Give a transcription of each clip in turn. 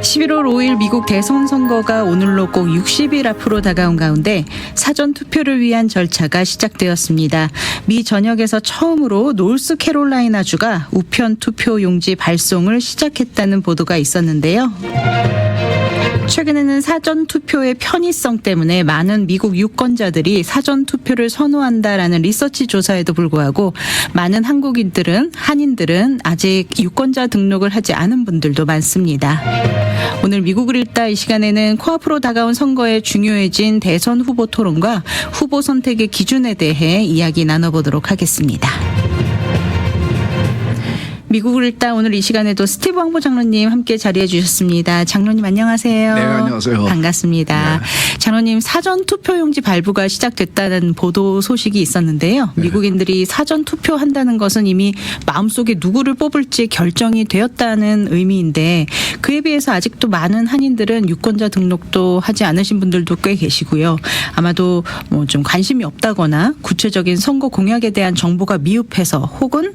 11월 5일 미국 대선 선거가 오늘로 꼭 60일 앞으로 다가온 가운데 사전 투표를 위한 절차가 시작되었습니다. 미 전역에서 처음으로 노스캐롤라이나주가 우편 투표 용지 발송을 시작했다는 보도가 있었는데요. 최근에는 사전 투표의 편의성 때문에 많은 미국 유권자들이 사전 투표를 선호한다라는 리서치 조사에도 불구하고 많은 한인들은 아직 유권자 등록을 하지 않은 분들도 많습니다. 오늘 미국을 읽다 이 시간에는 코앞으로 다가온 선거에 중요해진 대선 후보 토론과 후보 선택의 기준에 대해 이야기 나눠보도록 하겠습니다. 미국을 읽다 오늘 이 시간에도 스티브 왕보 장로님 함께 자리해 주셨습니다. 장로님 안녕하세요. 네, 안녕하세요. 반갑습니다. 네. 장로님 사전 투표용지 발부가 시작됐다는 보도 소식이 있었는데요. 네. 미국인들이 사전 투표한다는 것은 이미 마음속에 누구를 뽑을지 결정이 되었다는 의미인데 그에 비해서 아직도 많은 한인들은 유권자 등록도 하지 않으신 분들도 꽤 계시고요. 아마도 좀 관심이 없다거나 구체적인 선거 공약에 대한 정보가 미흡해서 혹은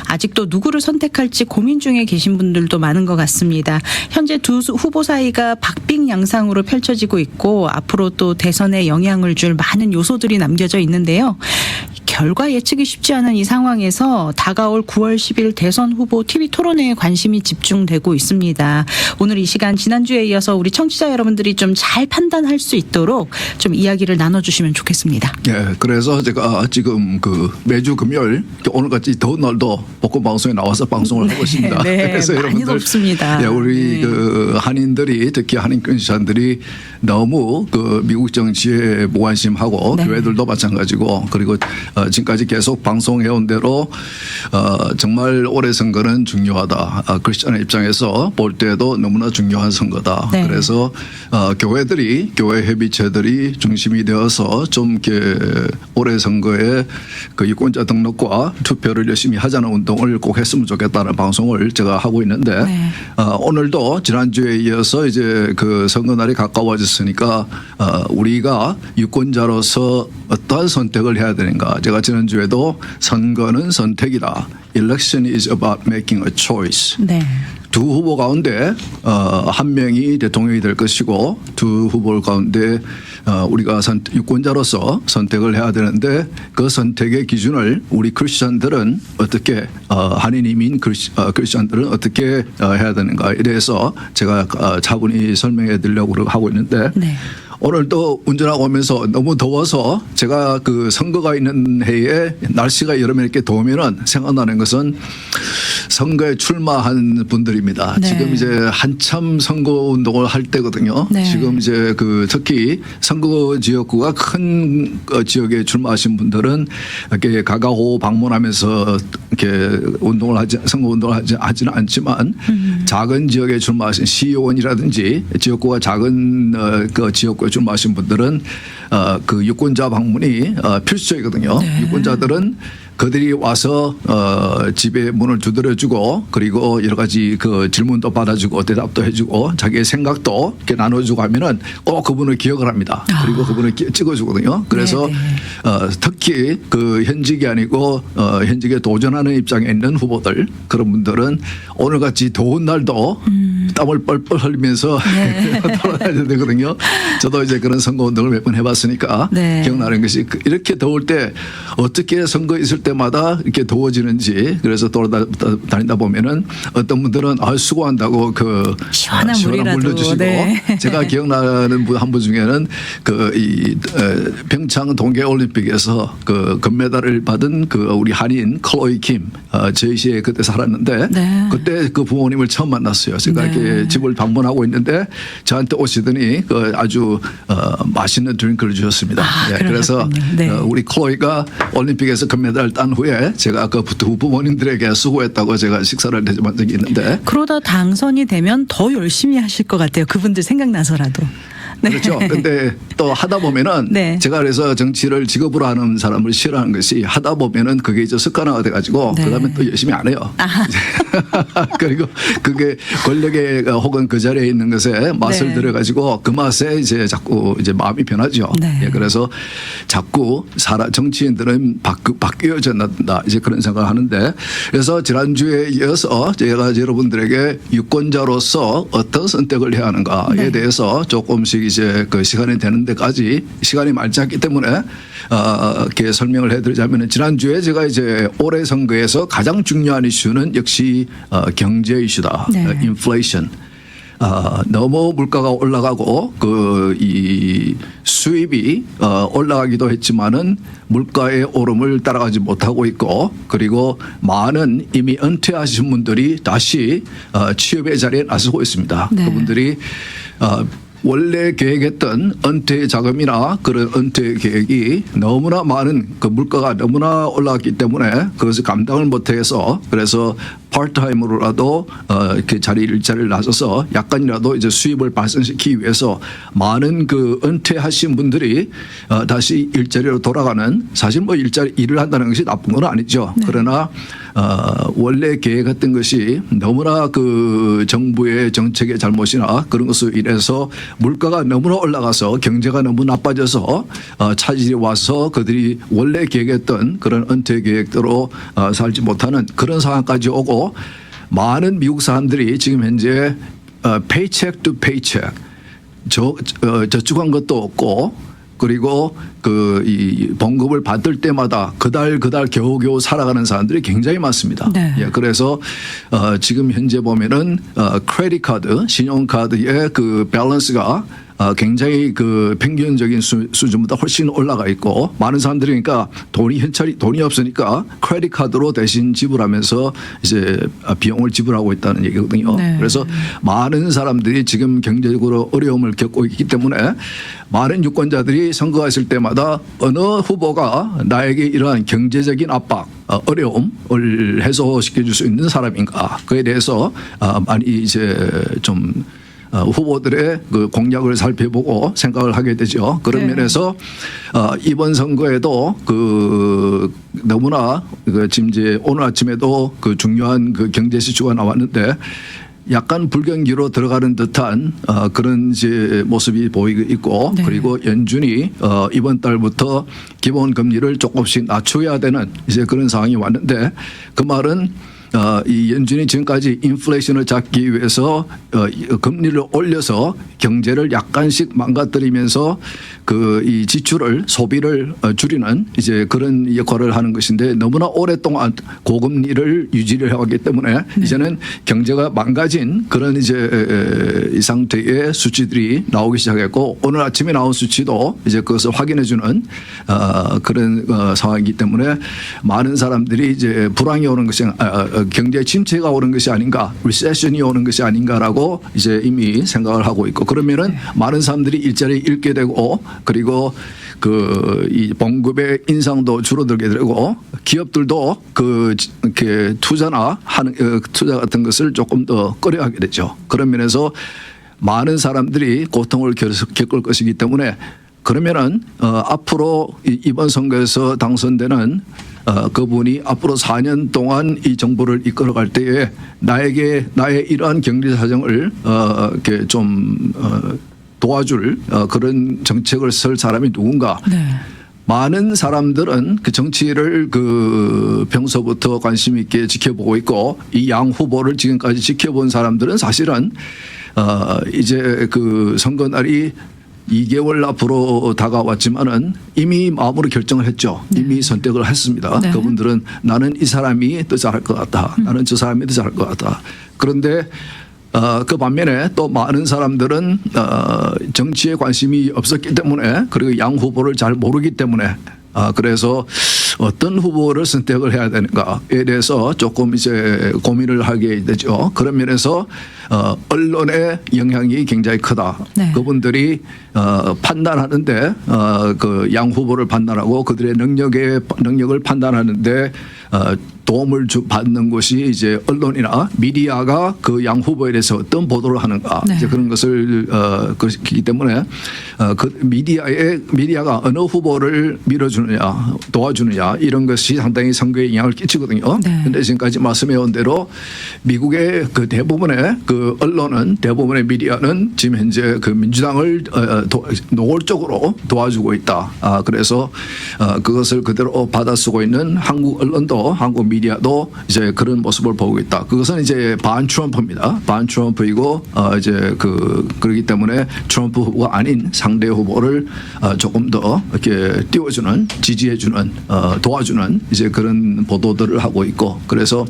아직도 누구를 선택할지 고민 중에 계신 분들도 많은 것 같습니다. 현재 두 후보 사이가 박빙 양상으로 펼쳐지고 있고 앞으로 또 대선에 영향을 줄 많은 요소들이 남겨져 있는데요. 결과 예측이 쉽지 않은 이 상황에서 다가올 9월 10일 대선 후보 TV 토론회에 관심이 집중되고 있습니다. 오늘 이 시간 지난주에 이어서 우리 청취자 여러분들이 좀 잘 판단할 수 있도록 좀 이야기를 나눠주시면 좋겠습니다. 네, 그래서 제가 지금 매주 금요일 오늘같이 더운 날도 복권 방송에 나와서 방송을 하고 있습니다. 네, 그래서 많이 여러분들, 덥습니다. 네, 우리 한인들이 특히 한인 크리스천들이 너무 미국 정치에 무관심하고 네. 교회들도 마찬가지고 그리고 지금까지 계속 방송해온 대로 정말 올해 선거는 중요하다. 크리스천의 입장에서 볼 때도 너무나 중요한 선거다. 네. 그래서 교회들이 교회 협의체들이 중심이 되어서 좀 이렇게 올해 선거에 유권자 등록과 투표를 열심히 하자는 운동을 꼭 했으면 좋겠다는 방송을 제가 하고 있는데 네. 오늘도 지난주에 이어서 이제 선거 날이 가까워졌으니까 우리가 유권자로서 어떠한 선택을 해야 되는가. 제가 지난주에도 선거는 선택이다. Election is about making a choice. 네. 두 후보 가운데 한 명이 대통령이 될 것이고 두 후보 가운데 우리가 유권자로서 선택을 해야 되는데 그 선택의 기준을 우리 크리스천들은 어떻게 한인 이민 크리스천들은 어떻게 해야 되는가에 대해서 제가 차분히 설명해 드리려고 하고 있는데 네. 오늘도 운전하고 오면서 너무 더워서 제가 선거가 있는 해에 날씨가 여름에 이렇게 더우면은 생각나는 것은 선거에 출마한 분들입니다. 네. 지금 이제 한참 선거 운동을 할 때거든요. 네. 지금 이제 특히 선거 지역구가 큰 지역에 출마하신 분들은 이렇게 가가호 방문하면서 이렇게 선거 운동을 하지는 않지만 작은 지역에 출마하신 시의원이라든지 지역구가 작은 지역구에 출마하신 분들은 유권자 방문이 필수적이거든요. 네. 유권자들은 그들이 와서 집에 문을 두드려주고 그리고 여러 가지 질문도 받아주고 대답도 해주고 자기의 생각도 이렇게 나눠주고 하면은 꼭 그분을 기억을 합니다. 그리고 그분을 찍어주거든요. 그래서 특히 현직이 아니고 현직에 도전하는 입장에 있는 후보들 그런 분들은 오늘같이 더운 날도 땀을 뻘뻘 흘리면서 돌아다녀야 되거든요. 저도 이제 그런 선거 운동을 몇 번 해봤으니까 네. 기억나는 것이 이렇게 더울 때 어떻게 선거 있을 때마다 이렇게 더워지는지 그래서 돌아다니다 보면은 어떤 분들은 수고한다고 시원한 물로 물이라도. 주시고 네. 제가 기억나는 분 한 분 중에는 평창 동계올림픽에서 금메달을 받은 우리 한인 클로이 킴 제시에 그때 살았는데 네. 그때 그 부모님을 처음 만났어요. 제가 네. 이렇게 집을 방문하고 있는데 저한테 오시더니 아주 맛있는 드링크를 주셨습니다. 그래서 네. 우리 클로이가 올림픽에서 금메달을 딴 후에 제가 두 부모님들에게 수고했다고 제가 식사를 대접한 적이 있는데 그러다 당선이 되면 더 열심히 하실 것 같아요. 그분들 생각나서라도. 그렇죠. 근데 또 하다 보면은 네. 제가 그래서 정치를 직업으로 하는 사람을 싫어하는 것이 하다 보면은 그게 이제 습관화가 돼가지고 네. 그다음에 또 열심히 안 해요. 그리고 그게 권력에 혹은 그 자리에 있는 것에 맛을 네. 들여가지고 그 맛에 이제 자꾸 이제 마음이 변하죠. 네. 예, 그래서 자꾸 정치인들은 바뀌어져 난다 이제 그런 생각을 하는데 그래서 지난주에 이어서 제가 여러분들에게 유권자로서 어떤 선택을 해야 하는가에 네. 대해서 조금씩 이제 그 시간이 되는 데까지 시간이 많지 않기 때문에 이렇게 설명을 해드리자면 지난주에 제가 이제 올해 선거에서 가장 중요한 이슈는 역시 경제 이슈다. 네. 인플레이션. 너무 물가가 올라가고 이 수입이 올라가기도 했지만은 물가의 오름을 따라가지 못하고 있고 그리고 많은 이미 은퇴하신 분들이 다시 취업의 자리에 나서고 있습니다. 네. 그분들이 원래 계획했던 은퇴 자금이나 그런 은퇴 계획이 너무나 많은 그 물가가 너무나 올라갔기 때문에 그것을 감당을 못해서 그래서 파트타임으로라도 이렇게 일자리를 나서서 약간이라도 이제 수입을 발생시키기 위해서 많은 그 은퇴하신 분들이 다시 일자리로 돌아가는 사실 뭐 일을 한다는 것이 나쁜 건 아니죠. 네. 그러나 원래 계획했던 것이 너무나 그 정부의 정책의 잘못이나 그런 것으로 인해서 물가가 너무나 올라가서 경제가 너무 나빠져서 차질이 와서 그들이 원래 계획했던 그런 은퇴 계획대로 살지 못하는 그런 상황까지 오고 많은 미국 사람들이 지금 현재 paycheck to paycheck 저축한 것도 없고 그리고 이 봉급을 받을 때마다 그달 겨우겨우 살아가는 사람들이 굉장히 많습니다. 네. 예, 그래서 지금 현재 보면은 크레딧 카드, 신용카드의 그 밸런스가 굉장히 그 평균적인 수준보다 훨씬 올라가 있고 많은 사람들이 그러니까 돈이 없으니까 크레딧 카드로 대신 지불하면서 이제 비용을 지불하고 있다는 얘기거든요. 네. 그래서 많은 사람들이 지금 경제적으로 어려움을 겪고 있기 때문에 많은 유권자들이 선거했을 때마다 어느 후보가 나에게 이러한 경제적인 압박, 어려움을 해소시켜 줄 수 있는 사람인가 그에 대해서 많이 이제 좀 후보들의 그 공약을 살펴보고 생각을 하게 되죠. 그런 네. 면에서 이번 선거에도 그 너무나 지금 이제 오늘 아침에도 그 중요한 그 경제 이슈가 나왔는데 약간 불경기로 들어가는 듯한 그런 이제 모습이 보이고 있고 네. 그리고 연준이 이번 달부터 기본 금리를 조금씩 낮춰야 되는 이제 그런 상황이 왔는데 그 말은 이 연준이 지금까지 인플레이션을 잡기 위해서 금리를 올려서 경제를 약간씩 망가뜨리면서 그 이 지출을 소비를 줄이는 이제 그런 역할을 하는 것인데 너무나 오랫동안 고금리를 유지를 해왔기 때문에 네. 이제는 경제가 망가진 그런 이제 이 상태의 수치들이 나오기 시작했고 오늘 아침에 나온 수치도 이제 그것을 확인해주는 그런 상황이기 때문에 많은 사람들이 이제 불황이 오는 것이 경제 침체가 오는 것이 아닌가, 리세션이 오는 것이 아닌가라고 이제 이미 생각을 하고 있고 그러면은 많은 사람들이 일자리 잃게 되고 그리고 이 봉급의 인상도 줄어들게 되고 기업들도 이렇게 투자 같은 것을 조금 더 꺼려하게 되죠. 그런 면에서 많은 사람들이 고통을 겪을 것이기 때문에 그러면은 앞으로 이번 선거에서 당선되는 그분이 앞으로 4년 동안 이 정부를 이끌어갈 때에 나의 이러한 경제 사정을 이렇게 좀 도와줄 그런 정책을 쓸 사람이 누군가. 네. 많은 사람들은 그 정치를 그 평소부터 관심 있게 지켜보고 있고 이 양 후보를 지금까지 지켜본 사람들은 사실은 이제 그 선거 날이 2개월 앞으로 다가왔지만은 이미 마음으로 결정을 했죠. 네. 이미 선택을 했습니다. 네. 그분들은 나는 이 사람이 더 잘할 것 같다. 나는 저 사람이 더 잘할 것 같다. 그런데 그 반면에 또 많은 사람들은 정치에 관심이 없었기 때문에 그리고 양 후보를 잘 모르기 때문에 그래서 어떤 후보를 선택을 해야 되는가에 대해서 조금 이제 고민을 하게 되죠. 그런 면에서 언론의 영향이 굉장히 크다. 네. 그분들이 판단하는데 그 양 후보를 판단하고 그들의 능력을 판단하는데 도움을 받는 것이 이제 언론이나 미디어가 그 양 후보에 대해서 어떤 보도를 하는가 네. 이제 그런 것을 그렇기 때문에 그 미디어가 어느 후보를 밀어주느냐 도와주느냐 이런 것이 상당히 선거에 영향을 끼치거든요. 그런데 네. 지금까지 말씀해온 대로 미국의 그 대부분의 그 언론은 대부분의 미디어는 지금 현재 그 민주당을 노골적으로 도와주고 있다. 그래서 그것을 그대로 받아쓰고 있는 한국 언론도 한국 미디어도 이제 그런 모습을 보고 있다. 그것은 이제 반 트럼프입니다. 반 트럼프이고 이제 그렇기 때문에 트럼프 후보가 아닌 상대 후보를 조금 더 이렇게 띄워주는 지지해주는 도와주는 이제 그런 보도들을 하고 있고 그래서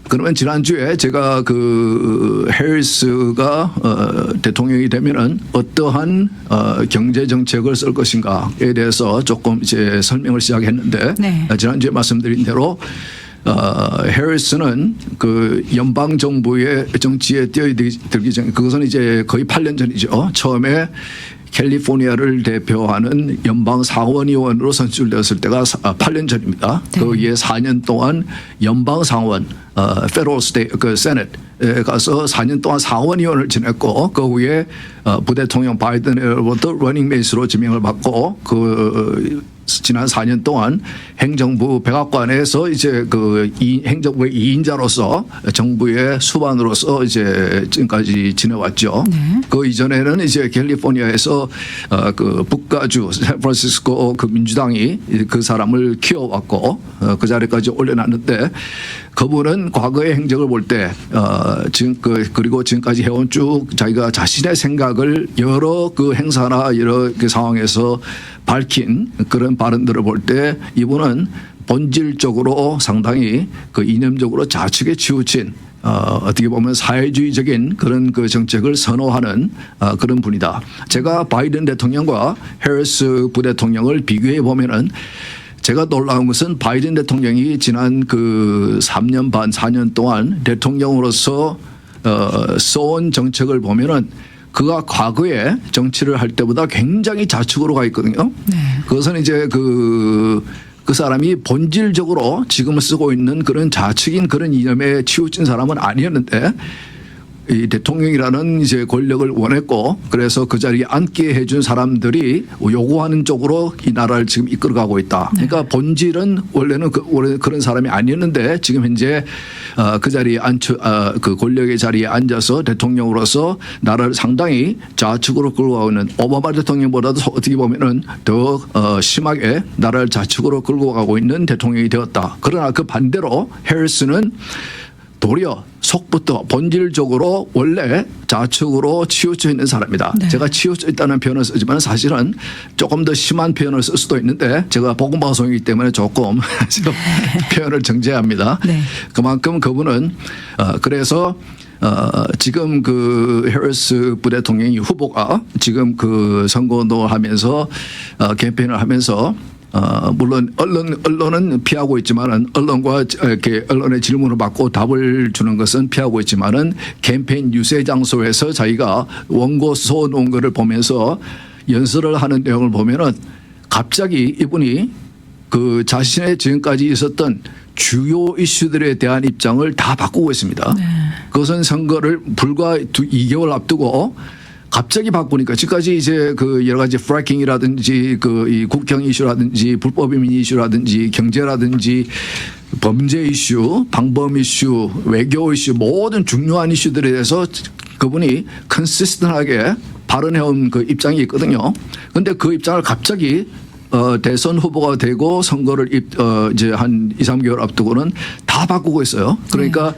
그러면 지난주에 제가 그 해리스가 대통령이 되면은 어떠한 경제 정책을 쓸 것인가에 대해서 조금 이제 설명을 시작했는데 네. 지난주에 말씀드린 대로 해리스는 그 연방 정부의 정치에 뛰어들기 전에 그것은 이제 거의 8년 전이죠. 처음에 캘리포니아를 대표하는 연방 상원의원으로 선출되었을 때가 8년 전입니다. 네. 거기에 4년 동안 연방 상원, Federal State, 그 Senate에 가서 4년 동안 상원의원을 지냈고 그 후에 부대통령 바이든으로부터 러닝메이트로 지명을 받고 그 지난 4년 동안 행정부 백악관에서 이제 그 행정부의 2인자로서 정부의 수반으로서 이제 지금까지 지내왔죠. 네. 그 이전에는 이제 캘리포니아에서 그 북가주 샌프란시스코 그 민주당이 그 사람을 키워왔고 그 자리까지 올려놨는데 그분은 과거의 행적을 볼 때 지금 그리고 지금까지 해온 쭉 자기가 자신의 생각을 여러 그 행사나 여러 그 상황에서 밝힌 그런 발언들을 볼 때 이분은 본질적으로 상당히 그 이념적으로 좌측에 치우친 어떻게 보면 사회주의적인 그런 그 정책을 선호하는 그런 분이다. 제가 바이든 대통령과 해리스 부대통령을 비교해 보면은 제가 놀라운 것은 바이든 대통령이 지난 그 3년 반 4년 동안 대통령으로서 써온 정책을 보면은 그가 과거에 정치를 할 때보다 굉장히 좌측으로 가 있거든요. 네. 그것은 이제 그 사람이 본질적으로 지금 쓰고 있는 그런 좌측인 그런 이념에 치우친 사람은 아니었는데 이 대통령이라는 이제 권력을 원했고 그래서 그 자리에 앉게 해준 사람들이 요구하는 쪽으로 이 나라를 지금 이끌어가고 있다. 그러니까 본질은 원래는 원래 그런 사람이 아니었는데 지금 현재 그 자리에 그 권력의 자리에 앉아서 대통령으로서 나라를 상당히 좌측으로 끌고 가고 있는 오바마 대통령보다도 어떻게 보면은 더 심하게 나라를 좌측으로 끌고 가고 있는 대통령이 되었다. 그러나 그 반대로 해리스는 도리어 속부터 본질적으로 원래 좌측으로 치우쳐 있는 사람이다. 네. 제가 치우쳐 있다는 표현을 쓰지만 사실은 조금 더 심한 표현을 쓸 수도 있는데 제가 복음방송이기 때문에 조금 표현을 정제합니다. 네. 그만큼 그분은 그래서 지금 그 해리스 부대통령이 후보가 지금 그 선거운동을 하면서 캠페인을 하면서 물론 언론은 피하고 있지만은 언론과 이렇게 언론의 질문을 받고 답을 주는 것은 피하고 있지만은 캠페인 유세 장소에서 자기가 원고 써놓은 거를 보면서 연설을 하는 내용을 보면은 갑자기 이분이 그 자신의 지금까지 있었던 주요 이슈들에 대한 입장을 다 바꾸고 있습니다. 네. 그것은 선거를 불과 2개월 앞두고 갑자기 바꾸니까 지금까지 이제 그 여러 가지 프래킹이라든지 그 이 국경 이슈라든지 불법 이민 이슈라든지 경제라든지 범죄 이슈, 방범 이슈, 외교 이슈 모든 중요한 이슈들에 대해서 그분이 컨시스턴하게 발언해온 그 입장이 있거든요. 그런데 그 입장을 갑자기 대선 후보가 되고 선거를 이제 한 2, 3개월 앞두고는 다 바꾸고 있어요. 그러니까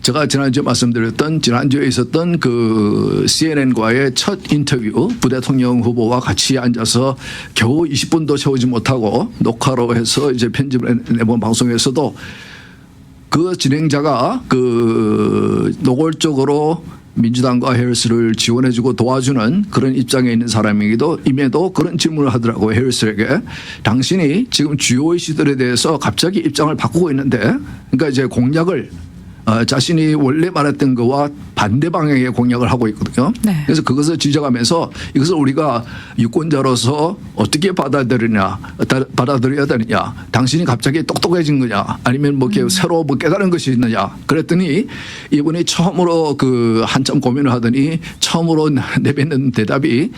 제가 지난주에 말씀드렸던 지난주에 있었던 그 CNN과의 첫 인터뷰 부대통령 후보와 같이 앉아서 겨우 20분도 채우지 못하고 녹화로 해서 이제 편집을 내본 방송에서도 그 진행자가 그 노골적으로 민주당과 해리스를 지원해주고 도와주는 그런 입장에 있는 사람이기도 임에도 그런 질문을 하더라고요. 해리스에게. 당신이 지금 주요 이슈들에 대해서 갑자기 입장을 바꾸고 있는데 그러니까 이제 공약을 자신이 원래 말했던 것과 반대 방향의 공약을 하고 있거든요. 네. 그래서 그것을 지적하면서 이것을 우리가 유권자로서 어떻게 받아들여야 되느냐. 당신이 갑자기 똑똑해진 거냐. 아니면 뭐 이렇게 새로 뭐 깨달은 것이 있느냐. 그랬더니 이분이 처음으로 그 한참 고민을 하더니 처음으로 내뱉는 대답이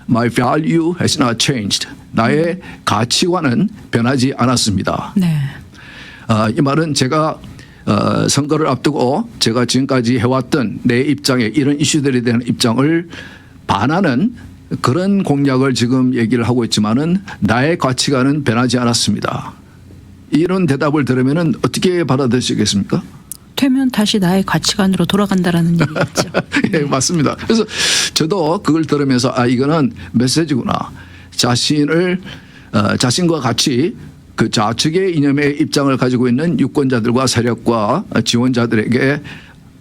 My value has not changed. 나의 가치관은 변하지 않았습니다. 네. 이 말은 제가 선거를 앞두고 제가 지금까지 해왔던 내 입장에 이런 이슈들에 대한 입장을 반하는 그런 공약을 지금 얘기를 하고 있지만은 나의 가치관은 변하지 않았습니다. 이런 대답을 들으면은 어떻게 받아들이시겠습니까? 되면 다시 나의 가치관으로 돌아간다라는 얘기겠죠. 예, 맞습니다. 그래서 저도 그걸 들으면서 이거는 메시지구나. 자신과 같이 그 좌측의 이념의 입장을 가지고 있는 유권자들과 세력과 지원자들에게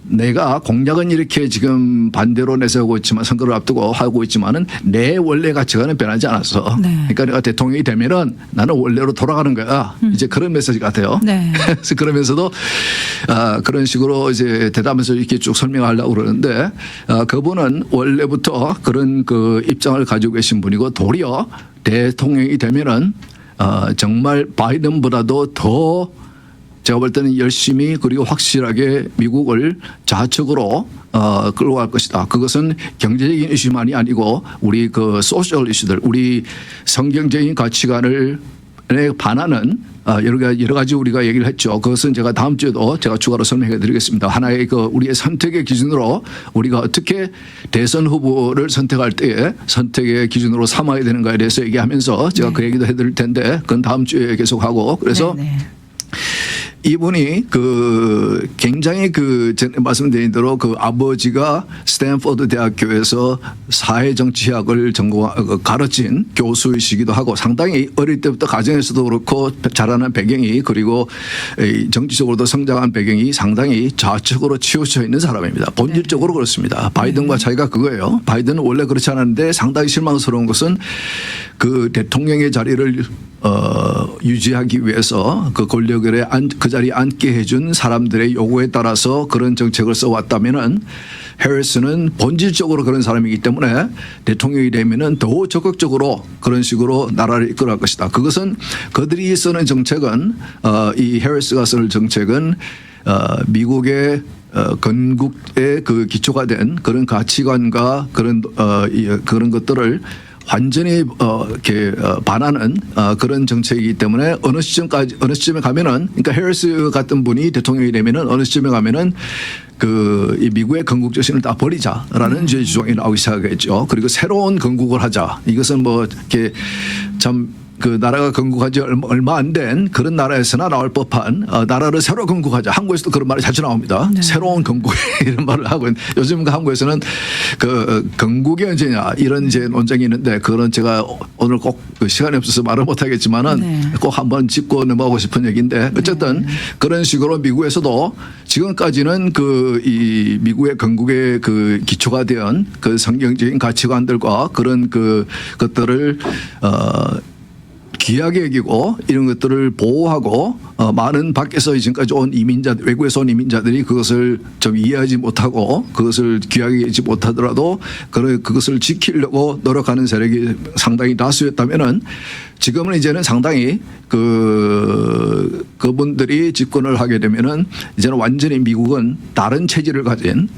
내가 공약은 이렇게 지금 반대로 내세우고 있지만 선거를 앞두고 하고 있지만은 내 원래 가치관은 변하지 않았어. 네. 그러니까 내가 대통령이 되면은 나는 원래로 돌아가는 거야. 이제 그런 메시지 같아요. 네. 그래서 그러면서도 그런 식으로 이제 대답하면서 이렇게 쭉 설명하려고 그러는데 그분은 원래부터 그런 그 입장을 가지고 계신 분이고 도리어 대통령이 되면은 정말 바이든보다도 더 제가 볼 때는 열심히 그리고 확실하게 미국을 좌측으로 끌고 갈 것이다. 그것은 경제적인 이슈만이 아니고 우리 그 소셜 이슈들, 우리 성경적인 가치관을 반하는 여러 가지 우리가 얘기를 했죠. 그것은 제가 다음 주에도 제가 추가로 설명해 드리겠습니다. 하나의 그 우리의 선택의 기준으로 우리가 어떻게 대선 후보를 선택할 때에 선택의 기준으로 삼아야 되는가에 대해서 얘기하면서 제가 그 얘기도 해 드릴 텐데 그건 다음 주에 계속하고 그래서 이분이 그 굉장히 그 말씀드린 대로 그 아버지가 스탠포드 대학교에서 사회정치학을 가르친 교수이시기도 하고 상당히 어릴 때부터 가정에서도 그렇고 자라난 배경이 그리고 정치적으로도 성장한 배경이 상당히 좌측으로 치우쳐 있는 사람입니다. 본질적으로 그렇습니다. 바이든과 차이가 그거예요. 바이든은 원래 그렇지 않았는데 상당히 실망스러운 것은 그 대통령의 자리를 유지하기 위해서 그 권력에 그 자리에 앉게 해준 사람들의 요구에 따라서 그런 정책을 써왔다면은 해리스는 본질적으로 그런 사람이기 때문에 대통령이 되면은 더 적극적으로 그런 식으로 나라를 이끌어갈 것이다. 그것은 그들이 쓰는 정책은 이 해리스가 쓰는 정책은 미국의 건국의 그 기초가 된 그런 가치관과 그런 것들을 완전히 이렇게 반하는 그런 정책이기 때문에 어느 시점에 가면은 그러니까 해리스 같은 분이 대통령이 되면은 어느 시점에 가면은 이 미국의 건국 정신을 다 버리자라는 주장이 나오기 시작했죠. 그리고 새로운 건국을 하자. 이것은 뭐 이렇게 참 그 나라가 건국한 지 얼마 안 된 그런 나라에서나 나올 법한 나라를 새로 건국하자. 한국에서도 그런 말이 자주 나옵니다. 네. 새로운 건국 이런 말을 하고 요즘 한국에서는 그 건국이 언제냐 이런 이제 논쟁이 있는데 그거는 제가 오늘 꼭 시간이 없어서 말을 못 하겠지만은 꼭 한번 짚고 넘어가고 싶은 얘기인데 어쨌든 그런 식으로 미국에서도 지금까지는 이 미국의 건국의 그 기초가 된 그 성경적인 가치관들과 그런 것들을 귀하게 여기고 이런 것들을 보호하고 많은 밖에서 지금까지 온 외국에서 온 이민자들이 그것을 좀 이해하지 못하고 그것을 귀하게 여기지 못하더라도 그것을 지키려고 노력하는 세력이 상당히 다수였다면은 지금은 이제는 상당히 그분들이 집권을 하게 되면은 이제는 완전히 미국은 다른 체질을 가진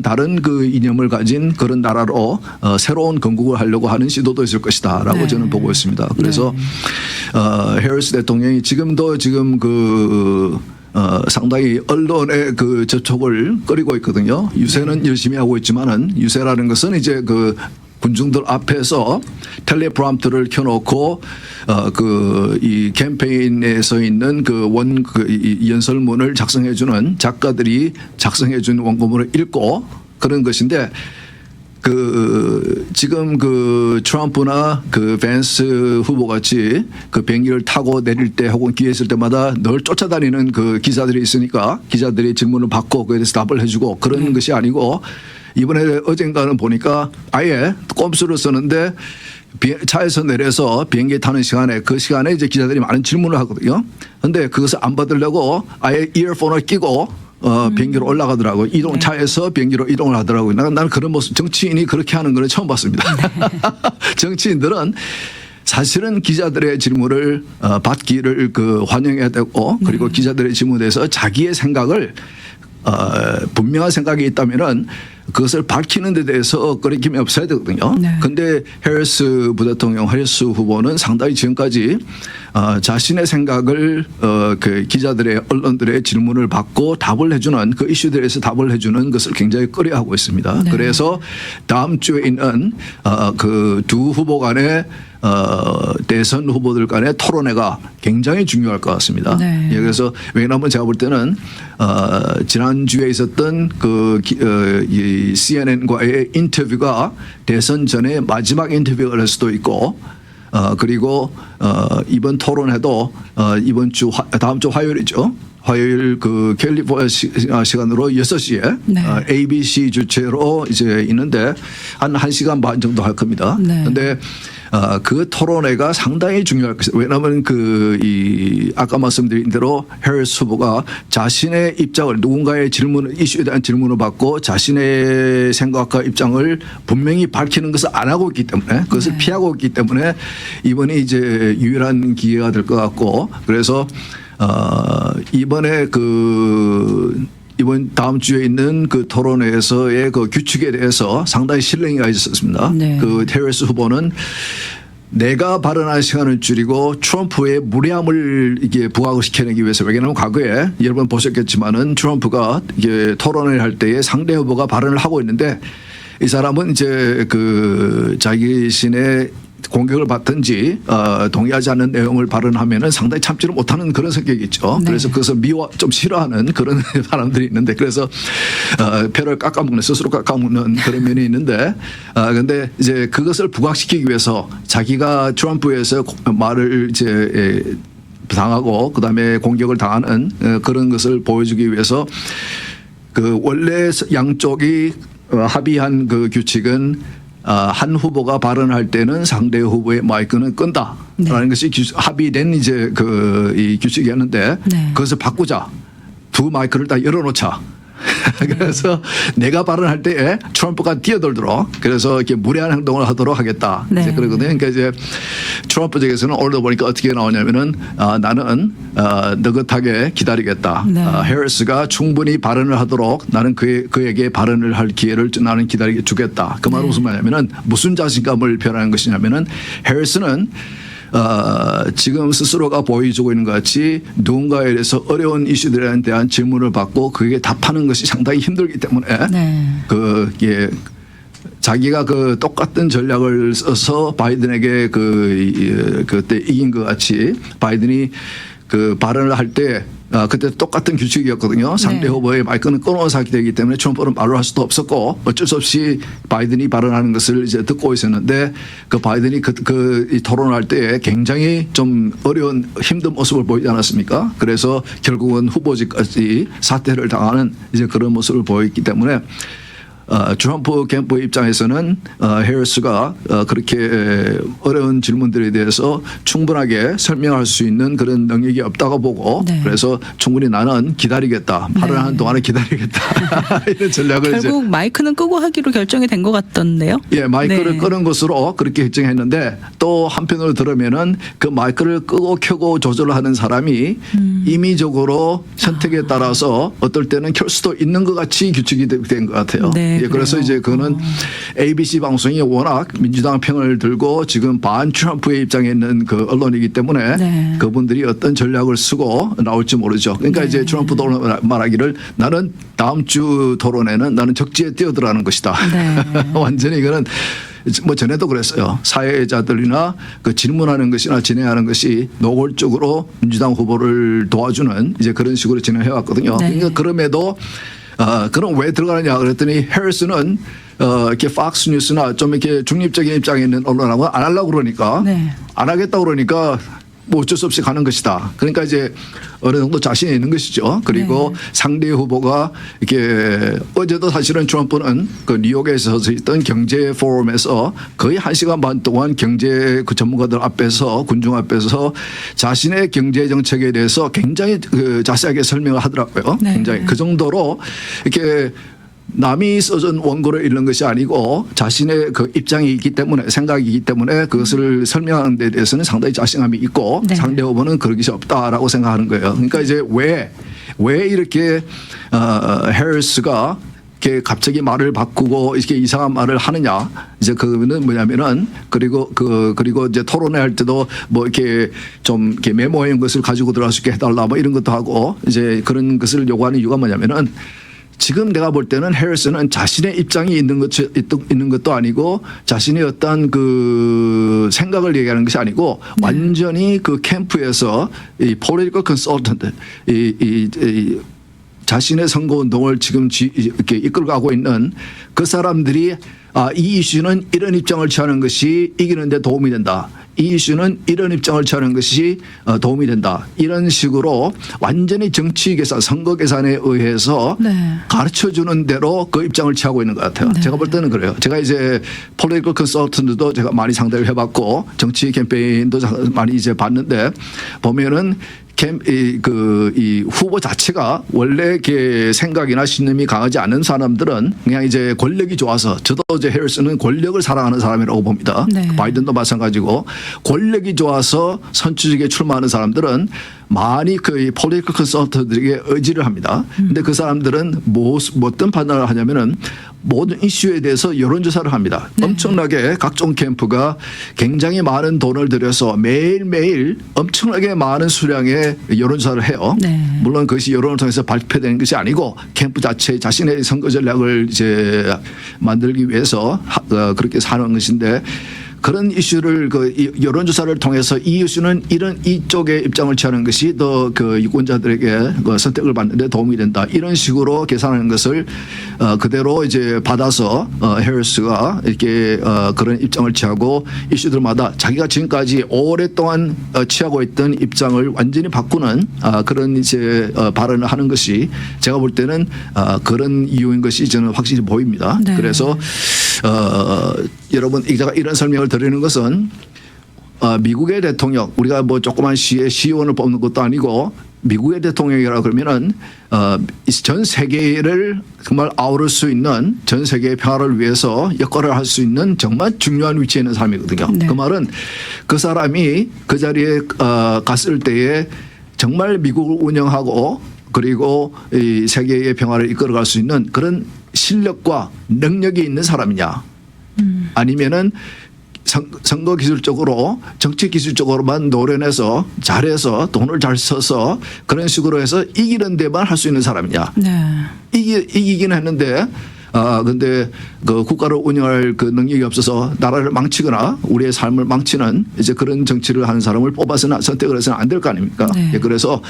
다른 그 이념을 가진 그런 나라로 새로운 건국을 하려고 하는 시도도 있을 것이다라고 저는 보고 있습니다. 그래서 해리스 대통령이 지금 상당히 언론의 그 접촉을 꺼리고 있거든요. 유세는 열심히 하고 있지만은 유세라는 것은 이제 군중들 앞에서 텔레프롬프터를 켜놓고 이 캠페인에서 있는 이 연설문을 작성해주는 작가들이 작성해준 원고문을 읽고 그런 것인데 지금 트럼프나 밴스 후보 같이 비행기를 타고 내릴 때 혹은 기회 있을 때마다 늘 쫓아다니는 기자들이 있으니까 기자들이 질문을 받고 그에 대해서 답을 해주고 그런 것이 아니고 이번에 어젠가는 보니까 아예 꼼수를 쓰는데 차에서 내려서 비행기 타는 시간에 그 시간에 이제 기자들이 많은 질문을 하거든요. 그런데 그것을 안 받으려고 아예 이어폰을 끼고 비행기로 올라가더라고요. 차에서 비행기로 이동을 하더라고요. 나는 그런 모습, 정치인이 그렇게 하는 걸 처음 봤습니다. 정치인들은 사실은 기자들의 질문을 받기를 환영해야 되고 그리고 기자들의 질문에서 자기의 생각을 분명한 생각이 있다면은 그것을 밝히는 데 대해서 거리낌이 없어야 되거든요. 그런데 해리스 부대통령, 해리스 후보는 상당히 지금까지 자신의 생각을 그 기자들의 언론들의 질문을 받고 답을 해주는 그 이슈들에서 답을 해주는 것을 굉장히 꺼려하고 있습니다. 네. 그래서 다음 주에 있는 그 두 후보 간의 대선 후보들 간의 토론회가 굉장히 중요할 것 같습니다. 네. 예, 그래서 왜냐하면 제가 볼 때는 지난주에 있었던 이 CNN과의 인터뷰가 대선 전에 마지막 인터뷰가 될 수도 있고 그리고 이번 토론회도 다음 주 화요일이죠. 화요일 그 캘리포니아 시간으로 6시에 네. ABC 주최로 이제 있는데 한 1시간 반 정도 할 겁니다. 그런데 그 토론회가 상당히 중요할 것이다. 왜냐하면 아까 말씀드린 대로 해리스 후보가 자신의 입장을 누군가의 이슈에 대한 질문을 받고 자신의 생각과 입장을 분명히 밝히는 것을 안 하고 있기 때문에 그것을 피하고 있기 때문에 이번이 이제 유일한 기회가 될 것 같고 그래서 이번에 이번 다음 주에 있는 그 토론회에서의 그 규칙에 대해서 상당히 신뢰가 있었습니다. 네. 그 해리스 후보는 내가 발언할 시간을 줄이고 트럼프의 무례함을 이게 부각을 시켜내기 위해서 왜냐하면 과거에 여러분 보셨겠지만은 트럼프가 이게 토론을 할 때에 상대 후보가 발언을 하고 있는데 이 사람은 이제 자기 신의 공격을 받든지 동의하지 않는 내용을 발언하면은 상당히 참지를 못하는 그런 성격이 있죠. 네. 그래서 그것을 좀 싫어하는 그런 사람들이 있는데 그래서 표를 스스로 깎아먹는 그런 면이 있는데 그런데 이제 그것을 부각시키기 위해서 자기가 트럼프에서 말을 이제 당하고 그다음에 공격을 당하는 그런 것을 보여주기 위해서 원래 양쪽이 합의한 그 규칙은 한 후보가 발언할 때는 상대 후보의 마이크는 끈다라는 것이 합의된 이제 이 규칙이었는데 그것을 바꾸자. 두 마이크를 다 열어놓자. 그래서 내가 발언할 때에 트럼프가 뛰어들도록 그래서 이렇게 무례한 행동을 하도록 하겠다. 이제 그러거든요. 그러니까 이제 트럼프 쪽에서는 오늘도 보니까 어떻게 나오냐면은 나는 느긋하게 기다리겠다. 해리스가 충분히 발언을 하도록 나는 그에게 발언을 할 기회를 나는 기다리게 주겠다. 그 말은 무슨 말이냐면은 무슨 자신감을 표현하는 것이냐면은 해리스는 지금 스스로가 보여주고 있는 것 같이 누군가에 대해서 어려운 이슈들에 대한 질문을 받고 그게 답하는 것이 상당히 힘들기 때문에 자기가 똑같은 전략을 써서 바이든에게 그때 이긴 것 같이 바이든이 발언을 할 때 그때 똑같은 규칙이었거든요. 상대 후보의 마이크는 끊어서 하게 되기 때문에 트럼프는 말을 할 수도 없었고 어쩔 수 없이 바이든이 발언하는 것을 이제 듣고 있었는데 바이든이 이 토론을 할 때 굉장히 좀 어려운 힘든 모습을 보이지 않았습니까? 그래서 결국은 후보직까지 사퇴를 당하는 이제 그런 모습을 보였기 때문에 트럼프 캠프 입장에서는 해리스가 그렇게 어려운 질문들에 대해서 충분하게 설명할 수 있는 그런 능력이 없다고 보고 그래서 충분히 나는 기다리겠다. 발언하는 동안에 기다리겠다. 이런 전략을 결국 마이크는 끄고 하기로 결정이 된 것 같던데요. 예, 마이크를 끄는 것으로 그렇게 결정했는데 또 한편으로 들으면은 그 마이크를 끄고 켜고 조절을 하는 사람이 임의적으로 선택에 따라서 어떨 때는 켤 수도 있는 것 같이 규칙이 된 것 같아요. 예, 그래서 이제 그거는 ABC 방송이 워낙 민주당 편을 들고 지금 반 트럼프의 입장에 있는 그 언론이기 때문에 그분들이 어떤 전략을 쓰고 나올지 모르죠. 그러니까 이제 트럼프도 말하기를 나는 다음 주 토론에는 나는 적지에 뛰어들어가는 것이다. 완전히 이거는 뭐 전에도 그랬어요. 사회자들이나 그 질문하는 것이나 진행하는 것이 노골적으로 민주당 후보를 도와주는 이제 그런 식으로 진행해 왔거든요. 그러니까 그럼에도 그럼 왜 들어가느냐 그랬더니 해리스는 이렇게 팍스 뉴스나 좀 이렇게 중립적인 입장에 있는 언론하고 안 하려고 그러니까 안 하겠다고 그러니까 뭐 어쩔 수 없이 가는 것이다. 그러니까 이제 어느 정도 자신이 있는 것이죠. 그리고 상대 후보가 이렇게 어제도 사실은 트럼프는 그 뉴욕에서 있던 경제 포럼에서 거의 1시간 반 동안 경제 그 전문가들 앞에서 군중 앞에서 자신의 경제 정책에 대해서 굉장히 그 자세하게 설명을 하더라고요. 네. 굉장히 그 정도로 이렇게 남이 써준 원고를 읽는 것이 아니고 자신의 그 입장이 있기 때문에 생각이 있기 때문에 그것을 설명하는 데 대해서는 상당히 자신감이 있고 네. 상대 후보는 그런 것이 없다라고 생각하는 거예요. 그러니까 이제 왜 이렇게 해리스가 이렇게 갑자기 말을 바꾸고 이렇게 이상한 말을 하느냐. 이제 그거는 뭐냐면은 그리고 이제 토론회 할 때도 뭐 이렇게 좀 이렇게 메모한 것을 가지고 들어갈 수 있게 해달라 뭐 이런 것도 하고 이제 그런 것을 요구하는 이유가 뭐냐면은 지금 내가 볼 때는 해리스는 자신의 입장이 있는 것도 아니고 자신의 어떤 그 생각을 얘기하는 것이 아니고 완전히 그 캠프에서 이 political consultant 이 자신의 선거 운동을 지금 이렇게 이끌어가고 있는 그 사람들이 이 이슈는 이런 입장을 취하는 것이 이기는 데 도움이 된다. 이 이슈는 이런 입장을 취하는 것이 도움이 된다. 이런 식으로 완전히 정치 계산, 선거 계산에 의해서 가르쳐주는 대로 그 입장을 취하고 있는 것 같아요. 네. 제가 볼 때는 그래요. 제가 이제 political consultant도 제가 많이 상대를 해봤고 정치 캠페인도 많이 이제 봤는데 보면은 이 후보 자체가 원래 이렇게 생각이나 신념이 강하지 않은 사람들은 그냥 이제 권력이 좋아서 저도 이제 해리스는 권력을 사랑하는 사람이라고 봅니다. 네. 바이든도 마찬가지고 권력이 좋아서 선출직에 출마하는 사람들은 많이 그 political consultant들에게 의지를 합니다. 근데 그 사람들은 어떤 판단을 하냐면은 모든 이슈에 대해서 여론조사를 합니다. 네. 엄청나게 각종 캠프가 굉장히 많은 돈을 들여서 매일매일 엄청나게 많은 수량의 여론조사를 해요. 네. 물론 그것이 여론을 통해서 발표되는 것이 아니고 캠프 자체 자신의 선거 전략을 이제 만들기 위해서 그렇게 사는 것인데 그런 이슈를 그 여론조사를 통해서 이 이슈는 이쪽의 입장을 취하는 것이 더 그 유권자들에게 그 선택을 받는 데 도움이 된다. 이런 식으로 계산하는 것을 그대로 이제 받아서 해리스가 이렇게 그런 입장을 취하고 이슈들마다 자기가 지금까지 오랫동안 취하고 있던 입장을 완전히 바꾸는 그런 이제 발언을 하는 것이 제가 볼 때는 그런 이유인 것이 저는 확실히 보입니다. 네. 그래서 여러분 제가 이런 설명을 드리는 것은 미국의 대통령 우리가 뭐 조그만 시에 시의원을 뽑는 것도 아니고 미국의 대통령이라 그러면은 전 세계를 정말 아우를 수 있는 전 세계의 평화를 위해서 역할을 할 수 있는 정말 중요한 위치에 있는 사람이거든요. 네. 그 말은 그 사람이 그 자리에 갔을 때에 정말 미국을 운영하고 그리고 이 세계의 평화를 이끌어갈 수 있는 그런 실력과 능력이 있는 사람이냐 아니면은 선거 기술적으로 정치 기술적으로만 노련해서 잘해서 돈을 잘 써서 그런 식으로 해서 이기는 데만 할 수 있는 사람이냐. 네. 이기긴 했는데 근데 그 국가를 운영할 그 능력이 없어서 나라를 망치거나 우리의 삶을 망치는 이제 그런 정치를 하는 사람을 뽑아서는 선택을 해서는 안 될 거 아닙니까? 네. 그래서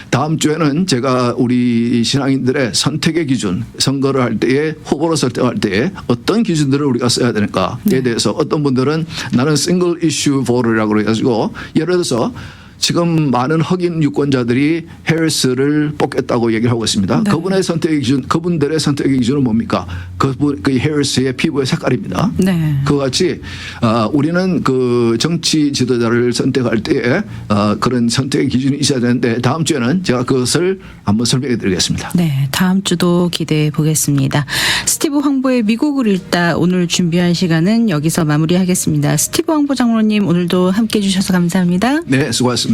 다음 주에는 제가 우리 신앙인들의 선택의 기준, 선거를 할 때에 후보로 선택할 때에 어떤 기준들을 우리가 써야 되는가에 대해서 어떤 분들은 나는 싱글 이슈 보르라고 해가지고 예를 들어서 지금 많은 흑인 유권자들이 해리스를 뽑겠다고 얘기를 하고 있습니다. 네. 그분의 선택의 기준, 그분들의 선택의 기준은 뭡니까? 그 해리스의 피부의 색깔입니다. 네. 그와 같이 우리는 그 정치 지도자를 선택할 때에 그런 선택의 기준이 있어야 되는데 다음 주에는 제가 그것을 한번 설명해 드리겠습니다. 네, 다음 주도 기대해 보겠습니다. 스티브 황보의 미국을 읽다 오늘 준비한 시간은 여기서 마무리하겠습니다. 스티브 황보 장로님 오늘도 함께해 주셔서 감사합니다. 네, 수고하셨습니다.